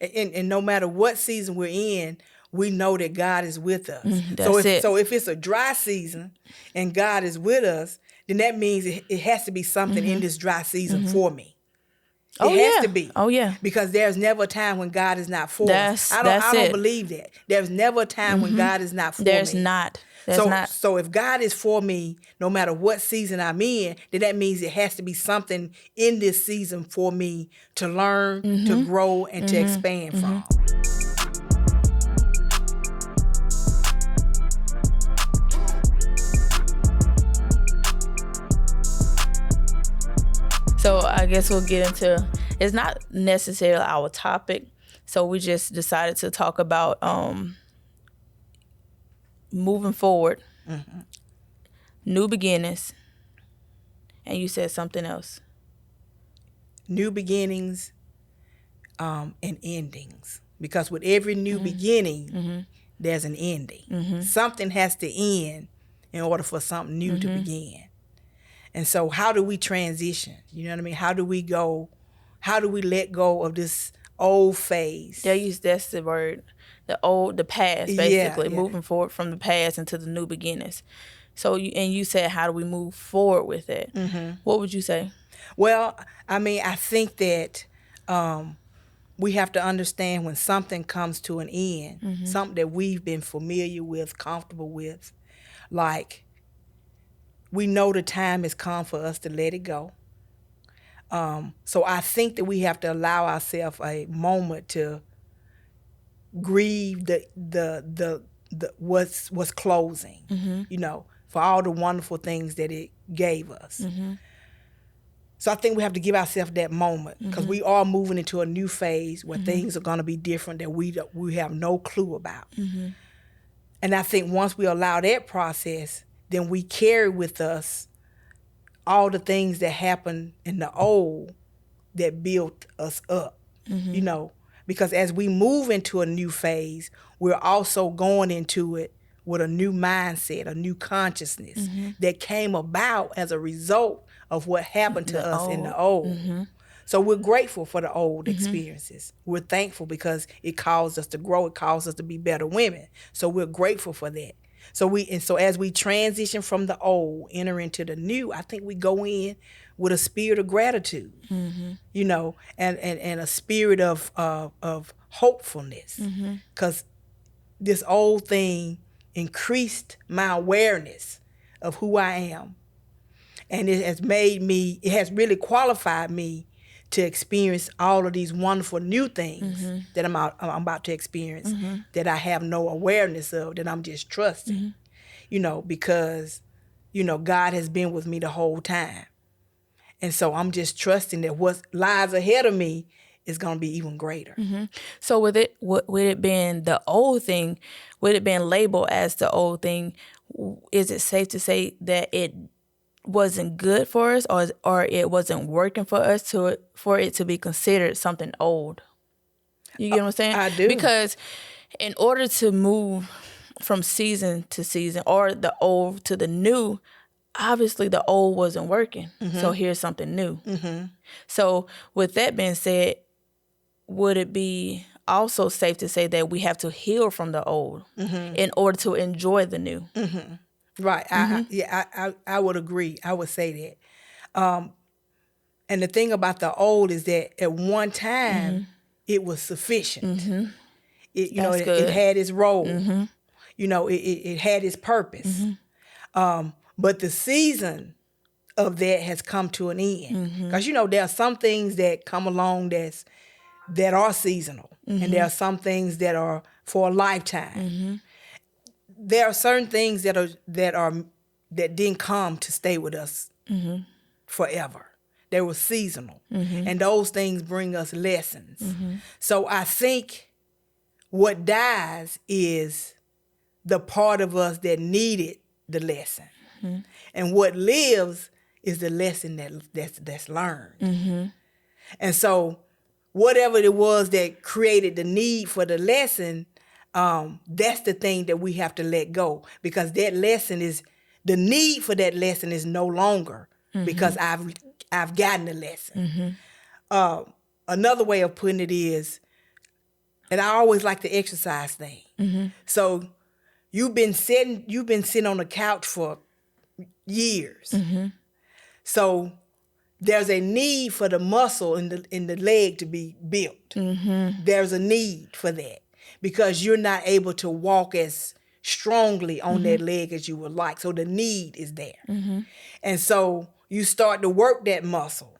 And no matter what season we're in, we know that God is with us. That's So if it's a dry season and God is with us, then that means it has to be something in this dry season for me. It has to be. Oh, yeah. Because there's never a time when God is not for us. I That's don't it. believe that. There's never a time when God is not for There's me. not. So if God is for me, no matter what season I'm in, then that means it has to be something in this season for me to learn, to grow, and to expand from. So I guess we'll get into, it's not necessarily our topic, so we just decided to talk about moving forward, new beginnings, and you said something else. New beginnings and endings. Because with every new beginning, there's an ending. Something has to end in order for something new to begin. And so how do we transition? You know what I mean? How do we let go of this old phase? That's the word. The past, basically. Moving forward from the past into the new beginnings. So you said, how do we move forward with it? What would you say? Well, I mean, I think that we have to understand when something comes to an end, something that we've been familiar with, comfortable with, like we know the time has come for us to let it go. So I think that we have to allow ourselves a moment to grieve the what's closing, for all the wonderful things that it gave us. So I think we have to give ourselves that moment because we are moving into a new phase where things are going to be different that we have no clue about. And I think once we allow that process, then we carry with us all the things that happened in the old that built us up, because as we move into a new phase, we're also going into it with a new mindset, a new consciousness that came about as a result of what happened to us in the old. So we're grateful for the old experiences. We're thankful because it caused us to grow. It caused us to be better women. So we're grateful for that. So as we transition from the old, enter into the new, I think we go in with a spirit of gratitude, and a spirit of hopefulness, because this old thing increased my awareness of who I am, and it has really qualified me to experience all of these wonderful new things that I'm about to experience that I have no awareness of, that I'm just trusting, because, God has been with me the whole time. And so I'm just trusting that what lies ahead of me is going to be even greater. So with it being the old thing, with it being labeled as the old thing, is it safe to say that it wasn't good for us, or it wasn't working for us for it to be considered something old? You get what I'm saying? I do. Because in order to move from season to season, or the old to the new, obviously the old wasn't working. So here's something new. So with that being said, would it be also safe to say that we have to heal from the old in order to enjoy the new? Right. I would agree. I would say that. And the thing about the old is that at one time it was sufficient. It had its role. It had its purpose. But the season of that has come to an end. Because there are some things that come along that are seasonal, and there are some things that are for a lifetime. There are certain things that didn't come to stay with us forever. They were seasonal, and those things bring us lessons. So I think what dies is the part of us that needed the lesson, and what lives is the lesson that's learned. And so whatever it was that created the need for the lesson, that's the thing that we have to let go, because that lesson is, the need for that lesson is no longer, because I've gotten the lesson. Another way of putting it is, And I always like the exercise thing. So you've been sitting on the couch for years. So there's a need for the muscle in the leg to be built. There's a need for that because you're not able to walk as strongly on that leg as you would like. So the need is there. And so you start to work that muscle,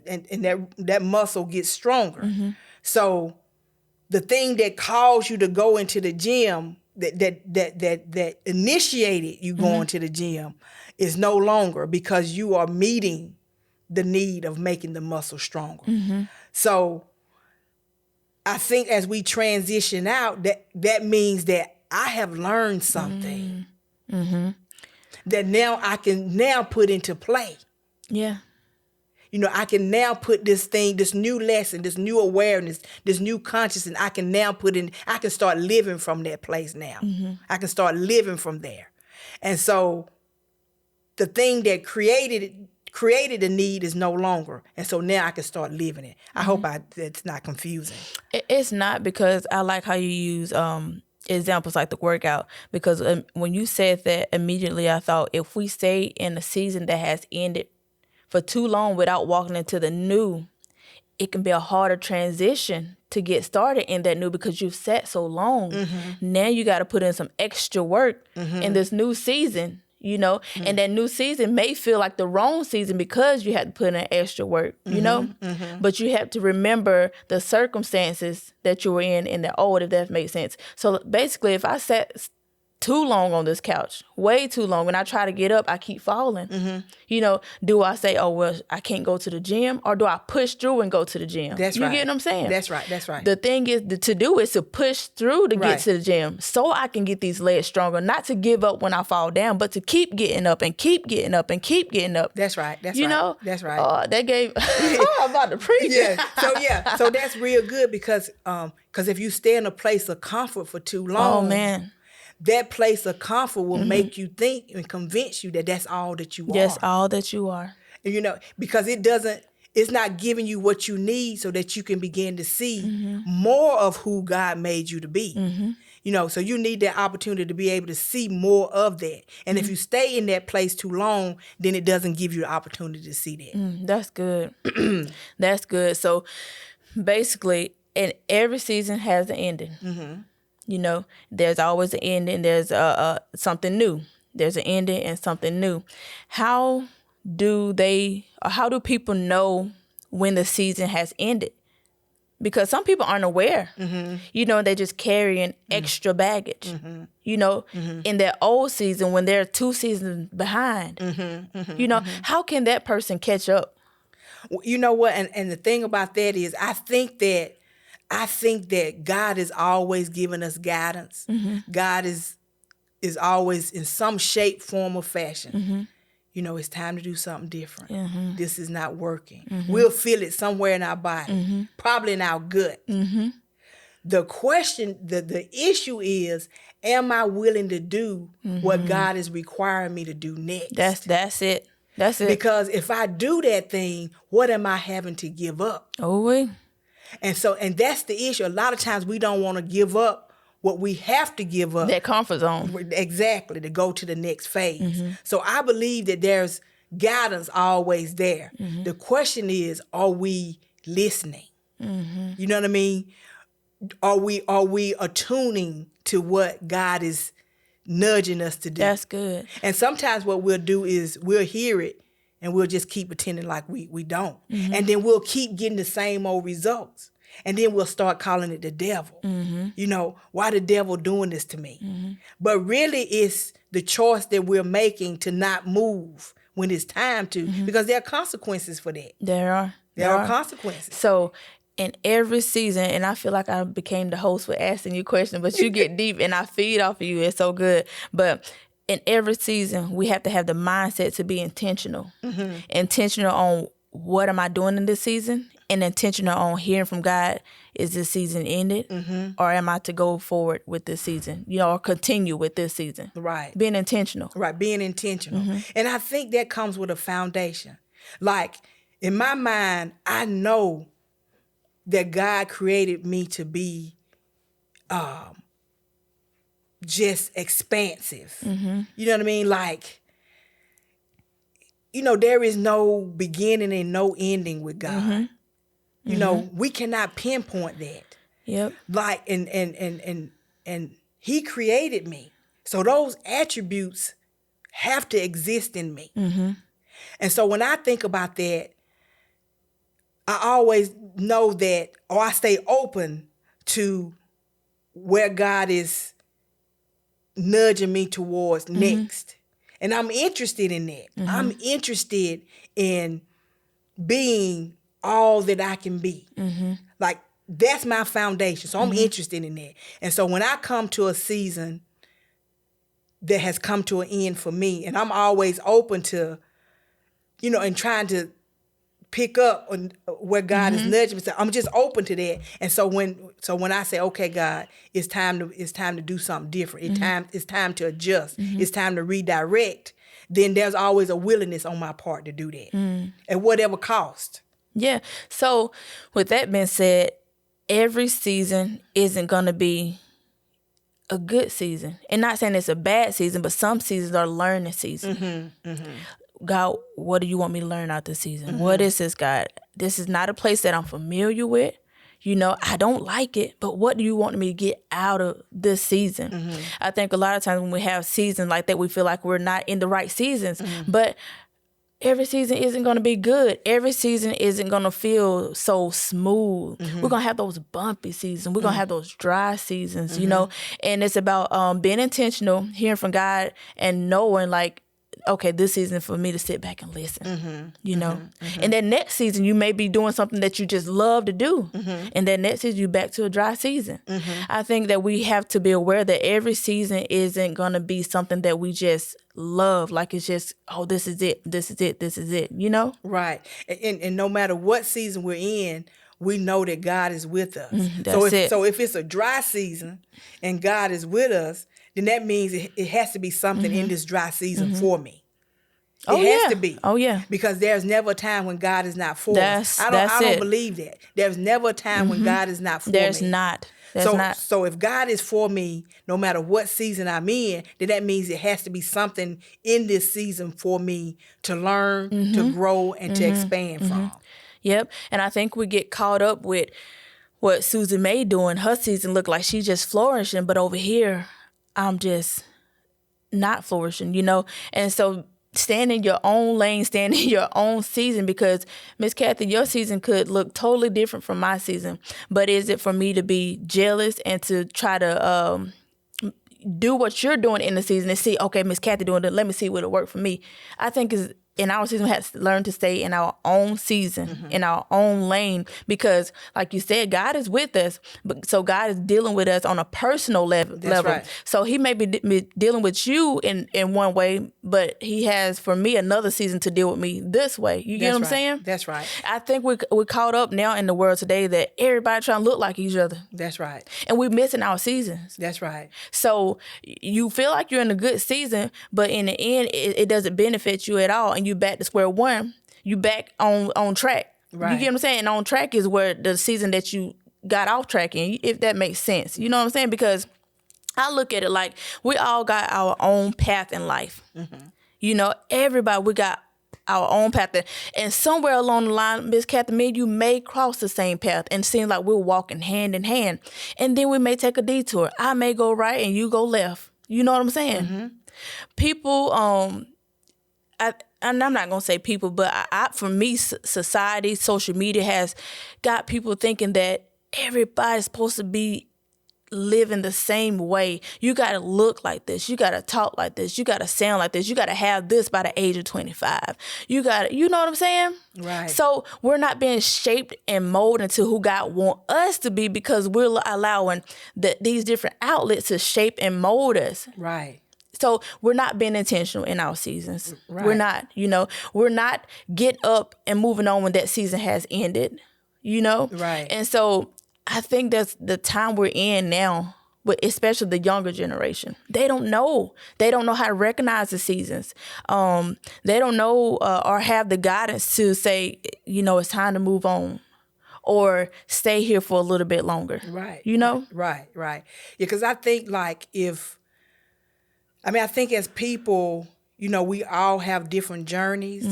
and that muscle gets stronger. So the thing that caused you to go into the gym, that initiated you going to the gym, is no longer, because you are meeting the need of making the muscle stronger. So I think as we transition out, that means that I have learned something that now I can now put into play. Yeah. I can now put this thing, this new lesson, this new awareness, this new consciousness, I can now I can start living from that place now. I can start living from there. And so the thing that created the need is no longer. And so now I can start living it. I hope it's not confusing. It's not, because I like how you use examples like the workout, because when you said that, immediately I thought, if we stay in a season that has ended for too long without walking into the new, it can be a harder transition to get started in that new, because you've sat so long. Now you got to put in some extra work in this new season, and that new season may feel like the wrong season because you had to put in extra work, but you have to remember the circumstances that you were in the old, if that makes sense. So basically, if I sat too long on this couch, way too long, when I try to get up, I keep falling. Do I say, oh, well, I can't go to the gym, or do I push through and go to the gym? That's right. You get what I'm saying? That's right. The thing is, to do is to push through to get to the gym, so I can get these legs stronger, not to give up when I fall down, but to keep getting up and keep getting up and keep getting up. That's right. That's right. That gave, I'm about to preach. So that's real good, because if you stay in a place of comfort for too long, oh man, that place of comfort will make you think and convince you that that's all that you are. That's all that you are. Because it's not giving you what you need so that you can begin to see more of who God made you to be. So you need that opportunity to be able to see more of that. And if you stay in that place too long, then it doesn't give you the opportunity to see that. That's good. That's good. So basically, and every season has an ending. There's always an ending. There's something new. There's an ending and something new. How do people know when the season has ended? Because some people aren't aware. They're just carrying extra baggage. In their old season, when they're 2 seasons behind. How can that person catch up? You know what? And the thing about that is, I think that God is always giving us guidance. God is always in some shape, form, or fashion. It's time to do something different. This is not working. We'll feel it somewhere in our body, probably in our gut. The question, the issue is, am I willing to do what God is requiring me to do next? That's it. That's it. Because if I do that thing, what am I having to give up? Oh, And that's the issue. A lot of times we don't want to give up what we have to give up. That comfort zone. Exactly, to go to the next phase. So I believe that there's guidance always there. The question is, are we listening? You know what I mean? Are we attuning to what God is nudging us to do? That's good. And sometimes what we'll do is we'll hear it and we'll just keep pretending like we don't. And then we'll keep getting the same old results. And then we'll start calling it the devil. Why the devil doing this to me? But really it's the choice that we're making to not move when it's time to, because there are consequences for that. There are. There are consequences. So in every season, and I feel like I became the host with asking you questions, but you get deep and I feed off of you. It's so good. But in every season, we have to have the mindset to be intentional. Intentional on what am I doing in this season, and intentional on hearing from God, is this season ended, or am I to go forward with this season, or continue with this season? Right. Being intentional. Right, being intentional. And I think that comes with a foundation. Like, in my mind, I know that God created me to be just expansive. You know what I mean? Like, there is no beginning and no ending with God. We cannot pinpoint that. Yep. Like, and he created me. So those attributes have to exist in me. And so when I think about that, I always know that, or I stay open to where God is nudging me towards next. And I'm interested in that. I'm interested in being all that I can be. Like, that's my foundation. So I'm interested in that. And so when I come to a season that has come to an end for me, and I'm always open to, and trying to pick up on where God is nudging me. So I'm just open to that. And so when I say, okay, God, it's time to do something different. It's time to adjust. It's time to redirect. Then there's always a willingness on my part to do that at whatever cost. Yeah. So with that being said, every season isn't going to be a good season. And not saying it's a bad season, but some seasons are learning seasons. God, what do you want me to learn out this season? What is this, God? This is not a place that I'm familiar with. I don't like it, but what do you want me to get out of this season? I think a lot of times when we have seasons like that, we feel like we're not in the right seasons. But every season isn't going to be good. Every season isn't going to feel so smooth. We're going to have those bumpy seasons. We're going to have those dry seasons, and it's about being intentional, hearing from God, and knowing, like, okay, this season for me to sit back and listen, And then next season, you may be doing something that you just love to do. And then next season, you back to a dry season. I think that we have to be aware that every season isn't going to be something that we just love. Like, it's just, oh, this is it, this is it, this is it, Right. And no matter what season we're in, we know that God is with us. So if it's a dry season and God is with us, then that means it has to be something in this dry season for me. It has to be. Oh, yeah. Because there's never a time when God is not for us. I don't believe that. There's never a time when God is not for me. There's not. So if God is for me, no matter what season I'm in, then that means it has to be something in this season for me to learn, to grow, and to expand from. Yep. And I think we get caught up with what Susan May doing. Her season looked like she's just flourishing, but over here, I'm just not flourishing, And so stand in your own lane, stand in your own season, because Miss Cathy, your season could look totally different from my season. But is it for me to be jealous and to try to do what you're doing in the season and see, okay, Miss Cathy doing it, let me see what'll work for me? I think is in our season, we have to learn to stay in our own season, in our own lane, because, like you said, God is with us. But so God is dealing with us on a personal level. Right. So He may be dealing with you in one way, but He has for me another season to deal with me this way. You get what I'm saying? That's right. I think we're caught up now in the world today that everybody trying to look like each other. That's right. And we're missing our seasons. That's right. So you feel like you're in a good season, but in the end, it doesn't benefit you at all. And you back to square one. You back on track. Right. You get what I'm saying? And on track is where the season that you got off track in, if that makes sense. You know what I'm saying? Because I look at it like we all got our own path in life. Everybody, we got our own path. And somewhere along the line, Miss Cathy, me and you may cross the same path and seem like we're walking hand in hand. And then we may take a detour. I may go right and you go left. You know what I'm saying? People, and I'm not going to say people, but for me, society, social media has got people thinking that everybody's supposed to be living the same way. You got to look like this. You got to talk like this. You got to sound like this. You got to have this by the age of 25. You know what I'm saying? Right. So we're not being shaped and molded into who God wants us to be because we're allowing these different outlets to shape and mold us. Right. So we're not being intentional in our seasons. Right. We're not, we're not getting up and moving on when that season has ended, Right. And so I think that's the time we're in now, but especially the younger generation. They don't know. They don't know how to recognize the seasons. They don't know or have the guidance to say, it's time to move on. or stay here for a little bit longer. Right. You know? Right. Yeah, because I think like I think as people, we all have different journeys,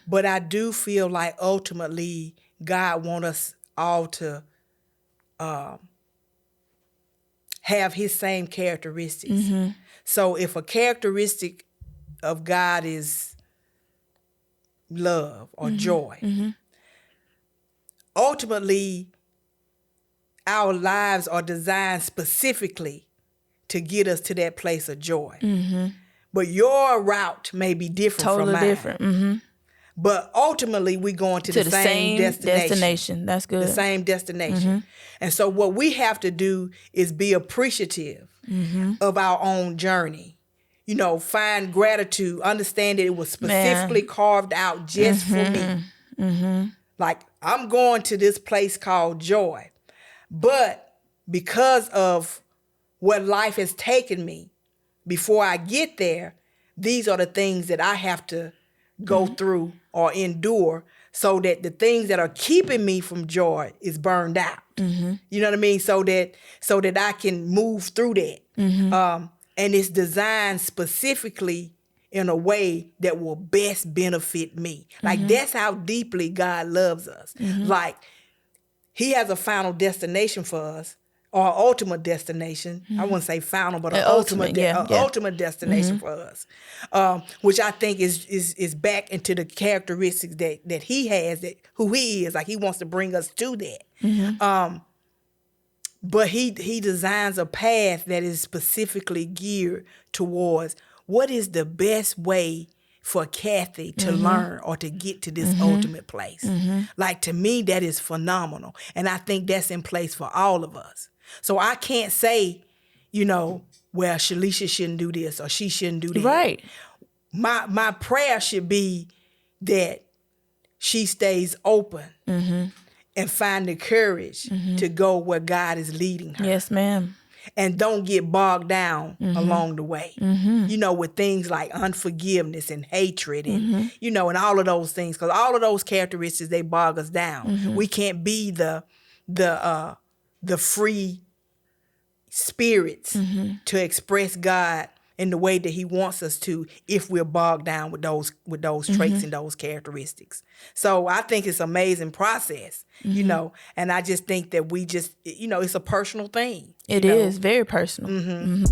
but I do feel like ultimately God wants us all to have his same characteristics. So if a characteristic of God is love or joy, ultimately our lives are designed specifically to get us to that place of joy. But your route may be different from Totally mine. different. But ultimately, we're going to the same destination. That's good. The same destination. And so what we have to do is be appreciative of our own journey. Find gratitude, understand that it was specifically carved out just for me. Like, I'm going to this place called joy. But because of what life has taken me, before I get there, these are the things that I have to go through or endure so that the things that are keeping me from joy is burned out. You know what I mean? So that I can move through that. And it's designed specifically in a way that will best benefit me. Like, that's how deeply God loves us. Like, he has a final destination for us, or ultimate destination. I wouldn't say final, but an ultimate destination for us, which I think is back into the characteristics that he has, that who he is. Like, he wants to bring us to that. But he designs a path that is specifically geared towards what is the best way for Cathy to learn or to get to this ultimate place. Like, to me, that is phenomenal. And I think that's in place for all of us. So I can't say, well, Shalisha shouldn't do this or she shouldn't do that. Right. My prayer should be that she stays open and find the courage to go where God is leading her. Yes, ma'am. And don't get bogged down along the way, with things like unforgiveness and hatred and, and all of those things. Because all of those characteristics, they bog us down. We can't be the free spirits to express God in the way that he wants us to if we're bogged down with those traits and those characteristics. So I think it's an amazing process, and I just think that we just, it's a personal thing. It is very personal.